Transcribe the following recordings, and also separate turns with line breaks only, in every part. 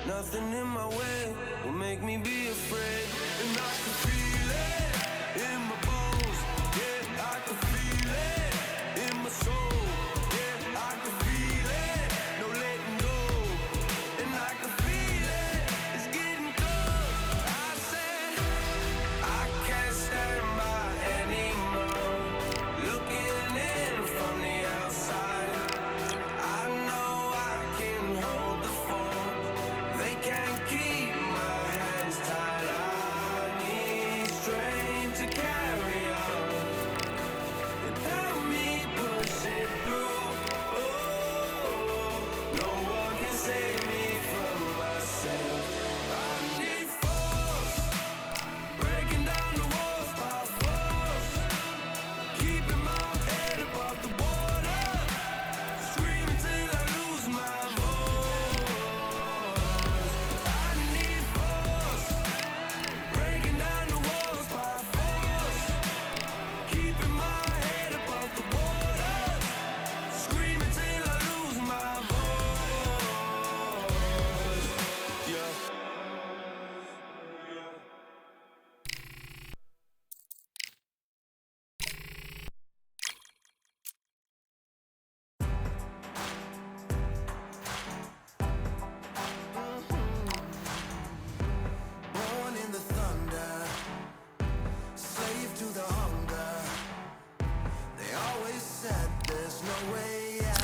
Nothing in my way will make me be afraid. And I can feel it in my bones. Yeah, I can feel it in my soul. Yeah, I can feel it, no letting go. And I can feel it, it's getting close. I said, I can't stand by anymore. Looking in from the outside, I know I can hold the phone. They can't keep my hands tied. I need strength to carry on. And help me push it through. Oh, no one can save me from myself. I need force, breaking down the walls by force. Keeping my head above the water. Screaming till I lose my voice. I need force, breaking down the walls by force. Keeping my head above the water. Screaming till I lose my voice. Yeah. Born in the thunder, slave to the hunger. They always said there's no way out.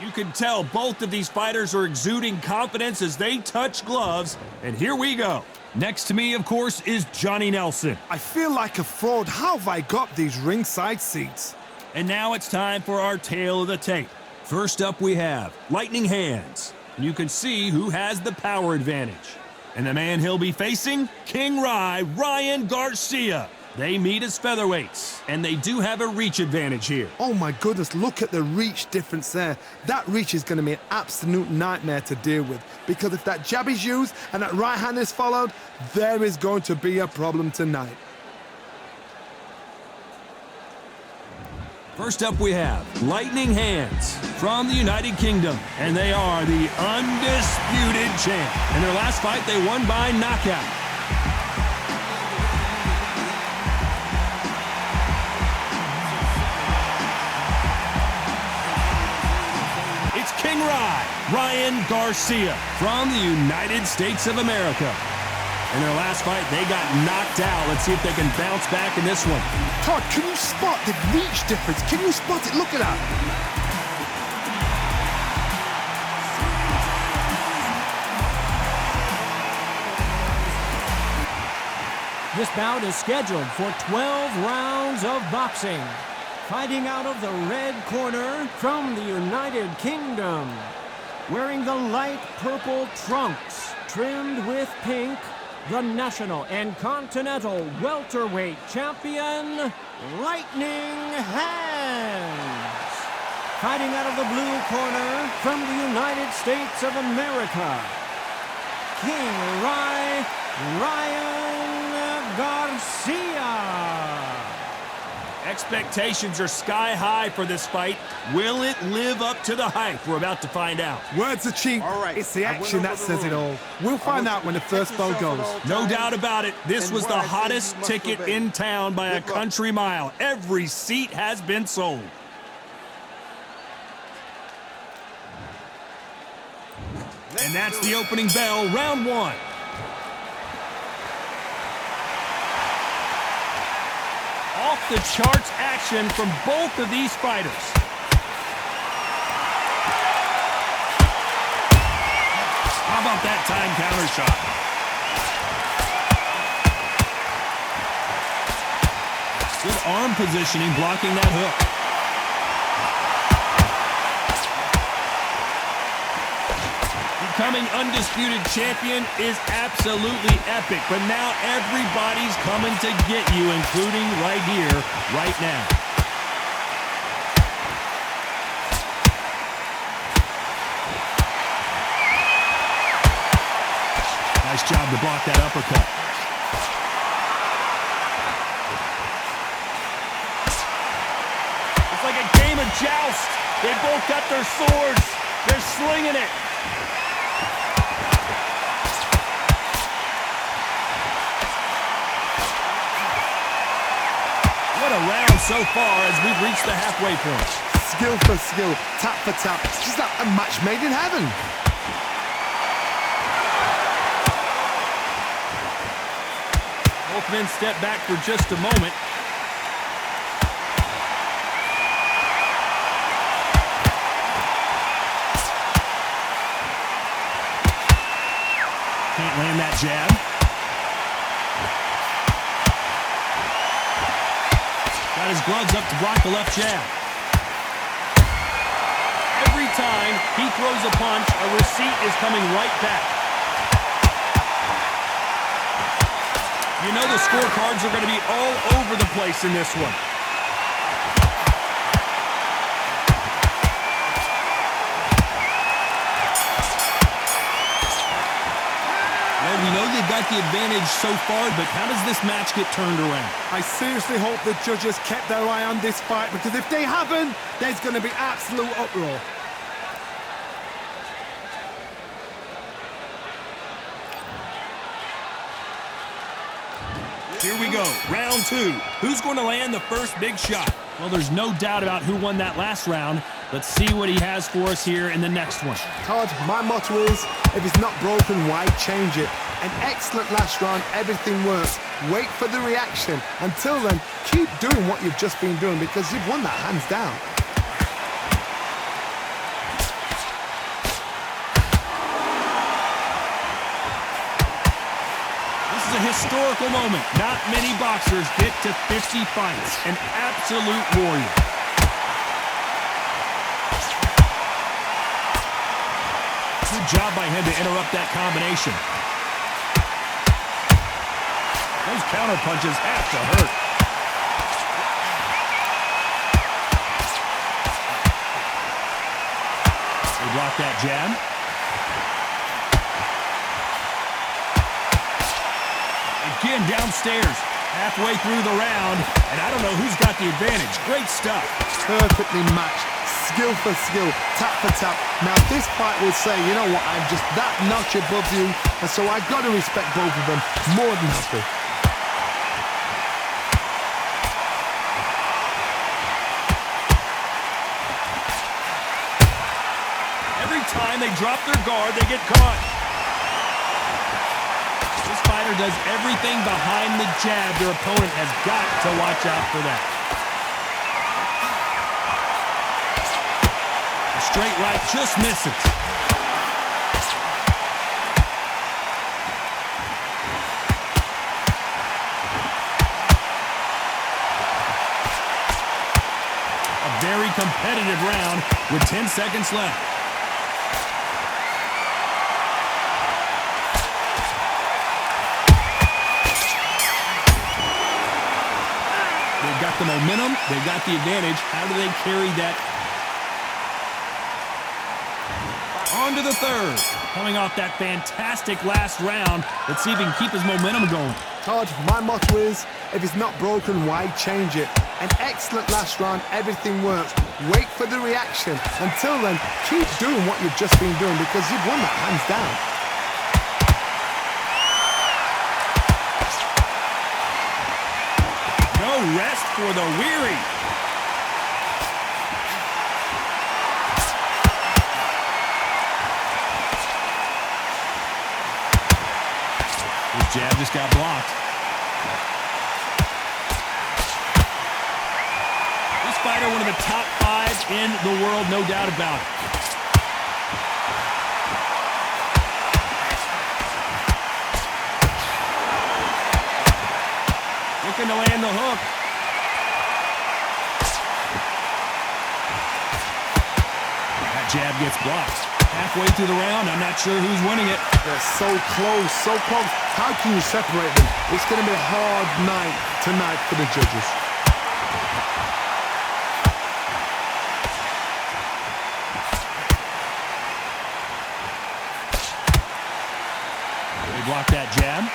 You can tell both of these fighters are exuding confidence as they touch gloves, and here we go. Next to me, of course, is Johnny Nelson.
I feel like a fraud. How have I got these ringside seats?
And now it's time for our tale of the tape. First up, we have Lightning Hands. And you can see who has the power advantage. And the man he'll be facing, King Ryan Garcia. They meet as featherweights, and they do have a reach advantage here.
Oh my goodness, look at the reach difference there. That reach is going to be an absolute nightmare to deal with, because if that jab is used and that right hand is followed, there is going to be a problem tonight.
First up, we have Lightning Hands from the United Kingdom, and they are the Undisputed champ. In their last fight, they won by knockout. It's King Ryan Garcia from the United States of America. In their last fight, they got knocked out. Let's see if they can bounce back in this one.
Todd, can you spot the reach difference? Can you spot it? Look at that.
This bout is scheduled for 12 rounds of boxing. Fighting out of the red corner from the United Kingdom, Wearing the light purple trunks trimmed with pink, the national and continental welterweight champion, Lightning Hands. Fighting out of the blue corner from the United States of America, King Ryan Garcia.
Expectations are sky high for this fight. Will it live up to the hype? We're about to find out.
Words are cheap.
All right,
It's the
I went
action
over
that
the
says it all.
rules.
We'll find
I
out when
want
the
you to
first bell
protect yourself
goes.
at all
No
times.
doubt about it. This
And
was
what
the
I say,
hottest
you must
ticket
obey.
in town by a
Good luck.
country mile. Every seat has been sold. And that's the opening bell, round one. Off the charts action from both of these fighters. How about that time counter shot? Good arm positioning, blocking that hook. Becoming undisputed champion is absolutely epic, but now everybody's coming to get you, including right here, right now. Nice job to block that uppercut. It's like a game of joust. They both got their swords. They're slinging it. What a round so far as we've reached the halfway point.
Skill for skill, tap for tap. It's just like a match made in heaven.
Both men step back for just a moment. Can't land that jab. Got his gloves up to block the left jab. Every time he throws a punch, a receipt is coming right back. You know the scorecards are going to be all over the place in this one. Well, we know they've got the advantage so far, but how does this match get turned around?
I seriously hope the judges kept their eye on this fight, because if they haven't, there's going to be absolute uproar.
Here we go, round two. Who's going to land the first big shot? Well, there's no doubt about who won that last round. Let's see what he has for us here in the next one.
Todd, my motto is, if it's not broken, why change it? An excellent last round, everything works. Wait for the reaction. Until then, keep doing what you've just been doing, because you've won that hands down.
This is a historical moment. Not many boxers get to 50 fights. An absolute warrior. Good job by him to interrupt that combination. Those counter punches have to hurt. They block that jab. Again, downstairs, halfway through the round, and I don't know who's got the advantage. Great stuff.
Perfectly matched, skill for skill, tap for tap. Now this fight will say, you know what, I'm just that notch above you, and so I've got to respect both of them more than happy.
Every time they drop their guard, they get caught. This fighter does everything behind the jab. Their opponent has got to watch out for that. A straight right just misses. A very competitive round with 10 seconds left. the momentum. They've got the advantage. How do they carry that? On to the third. Coming off that fantastic last round. Let's see if he can keep his momentum going.
Todd, my motto is, if it's not broken, why change it? An excellent last round, everything works. Wait for the reaction. Until then, keep doing what you've just been doing because you've won that hands down.
No rest for the weary. His jab just got blocked. This fighter, one of the top 5 in the world, no doubt about it. Looking to land the hook. That jab gets blocked. Halfway through the round, I'm not sure who's winning it.
They're so close, so close. How can you separate them? It's going to be a hard night tonight for the judges.
They block that jab.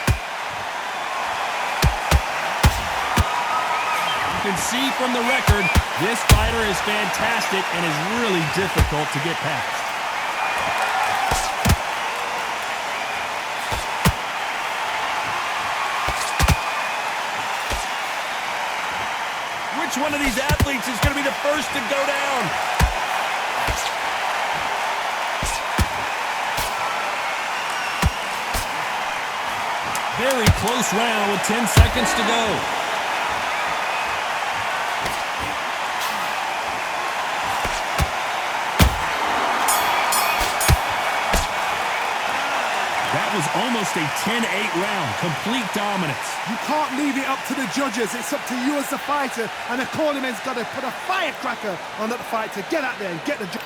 You can see from the record, this fighter is fantastic and is really difficult to get past. Which one of these athletes is going to be the first to go down? Very close round with 10 seconds to go. That was almost a 10-8 round. Complete dominance.
You can't leave it up to the judges. It's up to you as the fighter, and the cornerman's got to put a firecracker on that fight to get out there and get the job.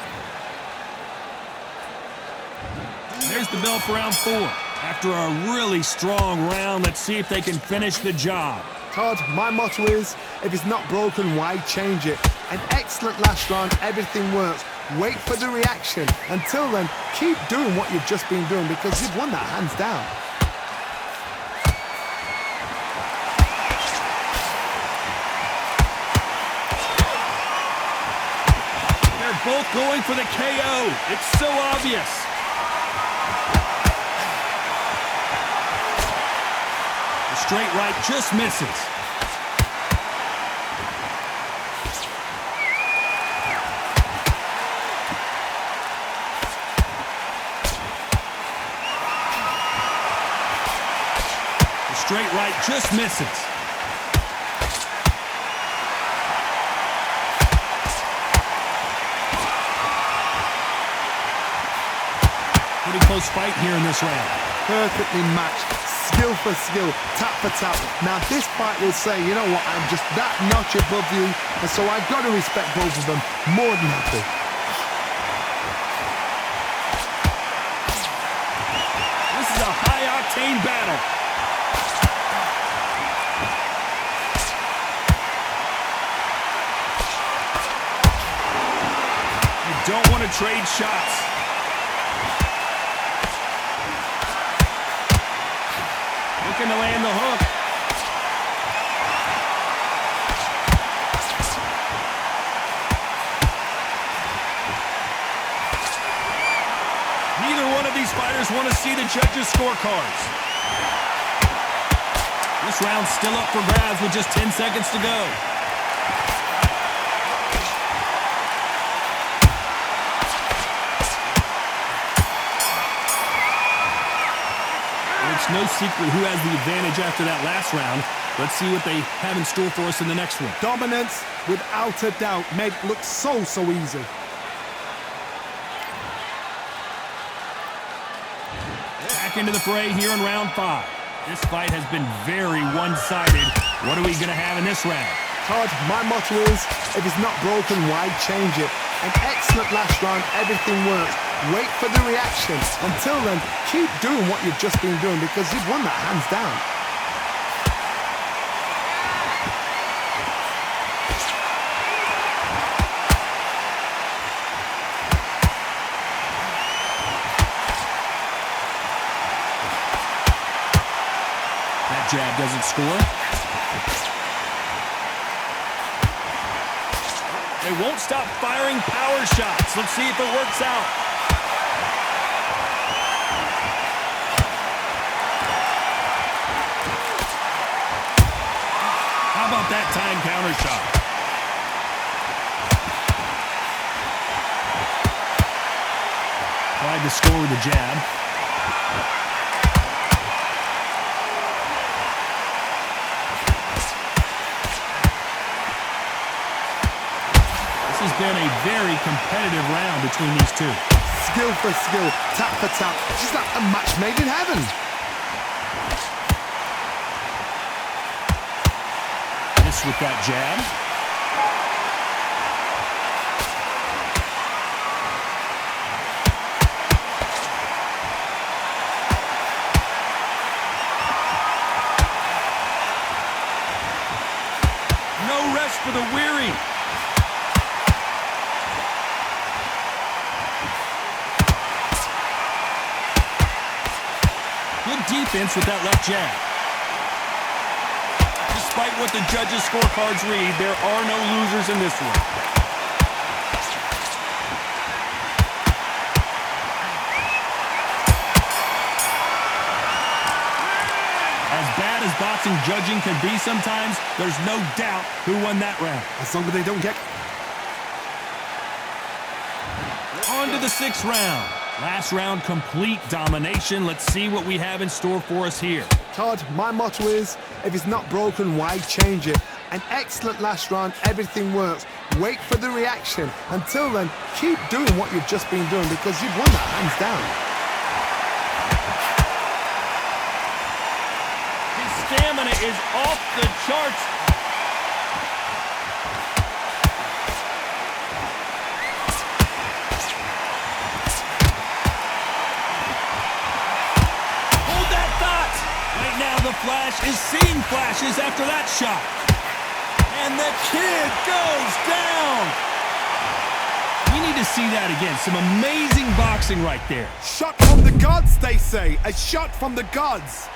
There's the bell for round 4. After a really strong round, let's see if they can finish the job.
Todd, my motto is, if it's not broken, why change it? An excellent last round, everything works. Wait for the reaction. Until then, keep doing what you've just been doing because you've won that hands down.
They're both going for the KO. It's so obvious. The straight right just misses. Straight right just misses. Pretty close fight here in this round.
Perfectly matched, skill for skill, tap for tap. Now this fight will say, you know what, I'm just that notch above you, and so I've got to respect both of them more than happy.
This is a high-octane battle. Don't want to trade shots. Looking to land the hook. Neither one of these fighters want to see the judges' scorecards. This round's still up for grabs with just 10 seconds to go. No secret who has the advantage after that last round. Let's see what they have in store for us in the next one.
Dominance, without a doubt, made it look so easy.
Back into the fray here in round 5. This fight has been very one-sided. What are we going to have in this round?
Todd, my motto is, if it's not broken, why change it? An excellent last round, everything works. Wait for the reaction. Until then, keep doing what you've just been doing because you've won that hands down.
jab doesn't score. They won't stop firing power shots. Let's see if it works out. How about that time counter shot? Tried to score with a jab. This has been a very competitive round between these two.
Skill for skill, tap for tap, just like a match made in heaven.
Miss with that jab. No rest for the weary. Good defense with that left jab. Despite what the judges' scorecards read, there are no losers in this one. As bad as boxing judging can be sometimes, there's no doubt who won that round.
As long as they don't get...
On to the 6th round. Last round, complete domination. Let's see what we have in store for us here.
Todd, my motto is, if it's not broken, why change it? An excellent last round, everything works. Wait for the reaction. Until then, keep doing what you've just been doing because you've won that hands down.
His stamina is off the charts. The Flash is seeing flashes after that shot. And the kid goes down. We need to see that again. Some amazing boxing right there.
Shot from the gods, they say. A shot from the gods.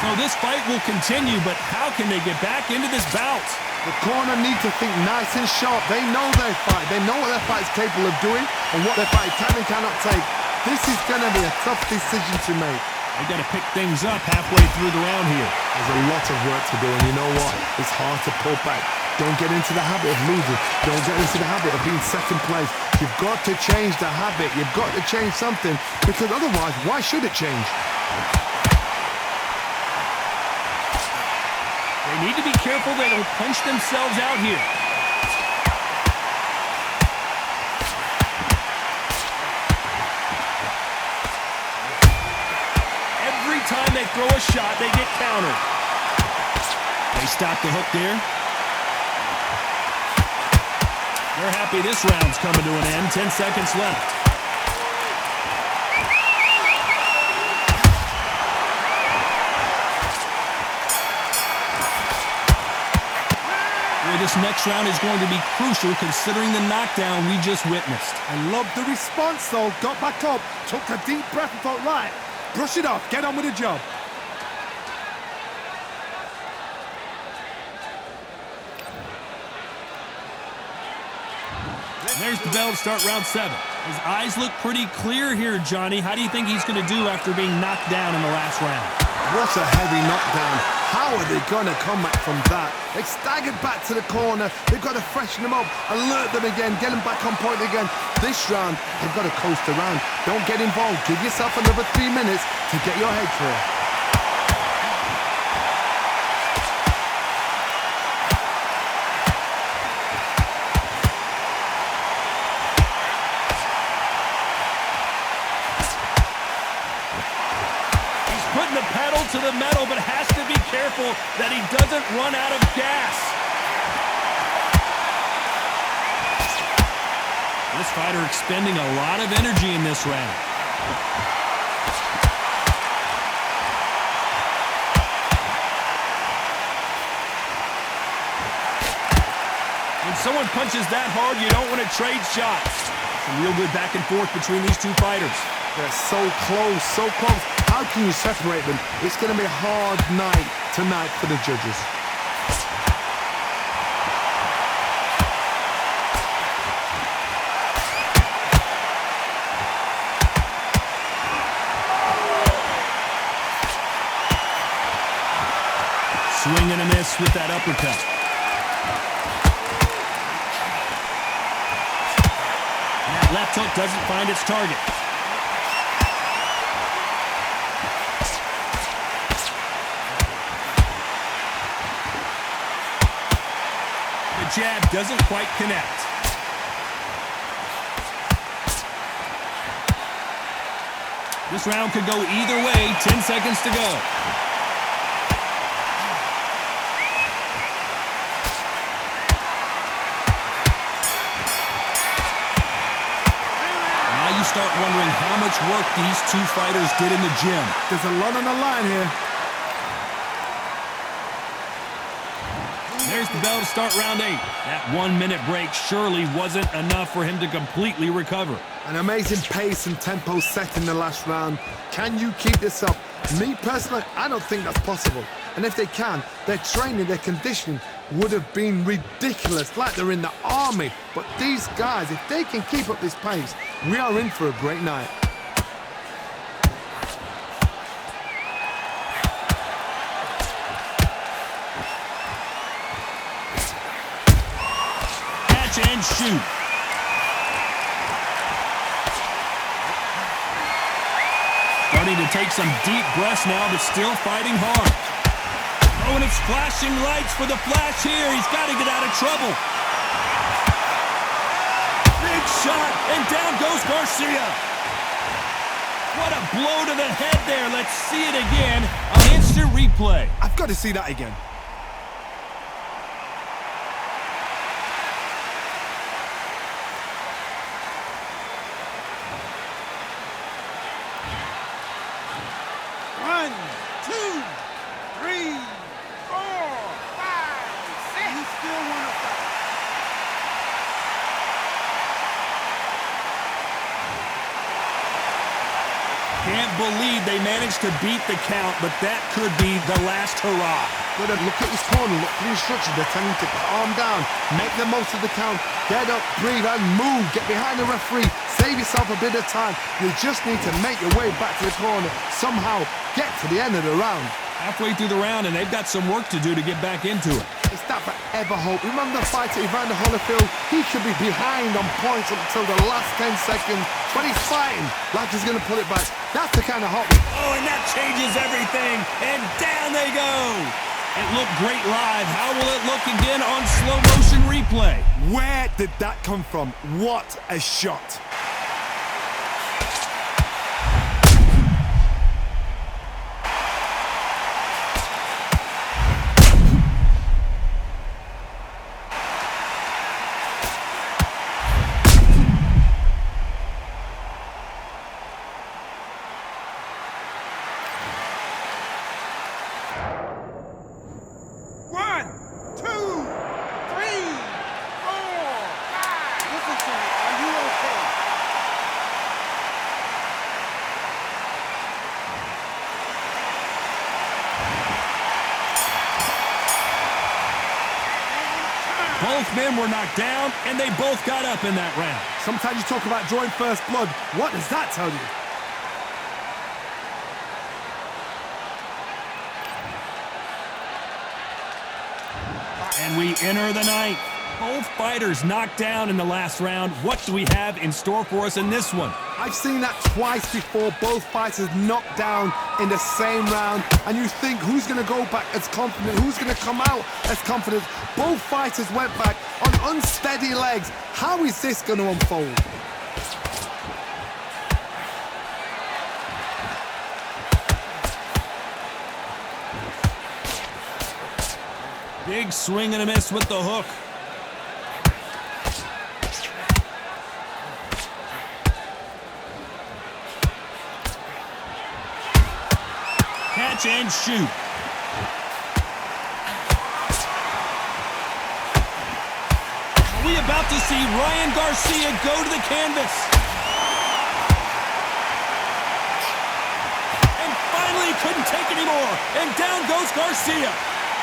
So this fight will continue, but how can they get back into this bout?
The corner need to think nice and sharp. They know their fight. They know what their fight is capable of doing and what their fight can and cannot take. This is going to be a tough decision to make.
They got to pick things up halfway through the round here.
There's a lot of work to do, and you know what? It's hard to pull back. Don't get into the habit of losing. Don't get into the habit of being second place. You've got to change the habit. You've got to change something, because otherwise, why should it change?
They need to be careful they don't punch themselves out here. Every time they throw a shot, they get countered. They stop the hook there. They're happy this round's coming to an end. 10 seconds left. This next round is going to be crucial considering the knockdown we just witnessed.
I love the response though. Got back up, took a deep breath and thought, right, brush it off, get on with the job.
There's the bell to start round 7. His eyes look pretty clear here, Johnny. How do you think he's going to do after being knocked down in the last round?
What a heavy knockdown. How are they going to come back from that? They staggered back to the corner. They've got to freshen them up, alert them again, get them back on point again. This round, they've got to coast around. Don't get involved. Give yourself another 3 minutes to get your head clear.
to the metal, but has to be careful that he doesn't run out of gas. This fighter expending a lot of energy in this round. When someone punches that hard, you don't want to trade shots. Some real good back and forth between these two fighters.
They're so close, so close. How can you separate them? It's going to be a hard night tonight for the judges.
Swing and a miss with that uppercut. And that left hook doesn't find its target. The jab doesn't quite connect. This round could go either way. 10 seconds to go. You start wondering how much work these two fighters did in the gym.
There's a lot on the line here.
There's the bell to start round 8. That 1-minute break surely wasn't enough for him to completely recover.
An amazing pace and tempo set in the last round. Can you keep this up? Me personally, I don't think that's possible. And if they can, their training, their conditioning would have been ridiculous, like they're in the army. But these guys, if they can keep up this pace, we are in for a great night.
Catch and shoot. Starting to take some deep breaths now, but still fighting hard. Oh, and it's flashing lights for the flash here. He's got to get out of trouble. Big shot, and down goes Garcia. What a blow to the head there. Let's see it again on instant replay.
I've got to see that again.
One, two, three, four, five, six. You still want to fight?
Can't believe they managed to beat the count, but that could be the last hurrah.
But look at his corner, look at the instructions. They're telling him to calm down, make the most of the count, get up, breathe, and move. Get behind the referee, save yourself a bit of time. You just need to make your way back to the corner, somehow get to the end of the round.
Halfway through the round, and they've got some work to do to get back into it.
It's that forever hope. Remember the fighter Evander Holyfield? He could be behind on points until the last 10 seconds, but he's fighting like he's going to pull it back. That's the kind of hope.
Oh, and that changes everything, and down they go. It looked great live. How will it look again on slow motion replay?
Where did that come from? What a shot.
One, two, three, four, five. Listen to me. Are you okay?
Both men were knocked down, and they both got up in that round.
Sometimes you talk about drawing first blood. What does that tell you?
And we enter the ninth. Both fighters knocked down in the last round. What do we have in store for us in this one?
I've seen that twice before, both fighters knocked down in the same round, and you think who's going to go back as confident, who's going to come out as confident. Both fighters went back on unsteady legs. How is this going to unfold?
Big swing and a miss with the hook. Catch and shoot. Are we about to see Ryan Garcia go to the canvas? And finally he couldn't take anymore. And down goes Garcia.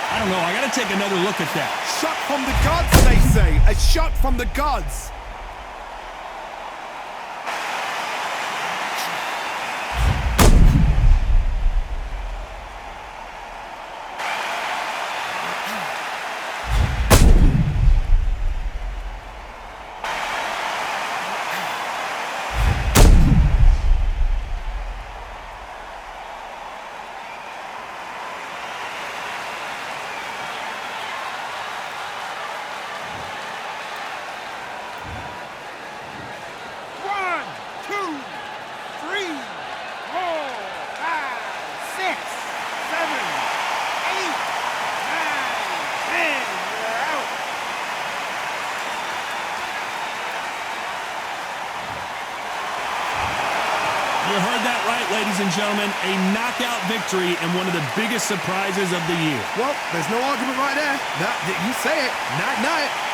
I don't know, I gotta take another look at that.
Shot from the gods, they say. A shot from the gods.
You heard that right, ladies and gentlemen. A knockout victory and one of the biggest surprises of the year.
Well, there's no argument right there. You say it. Night-night.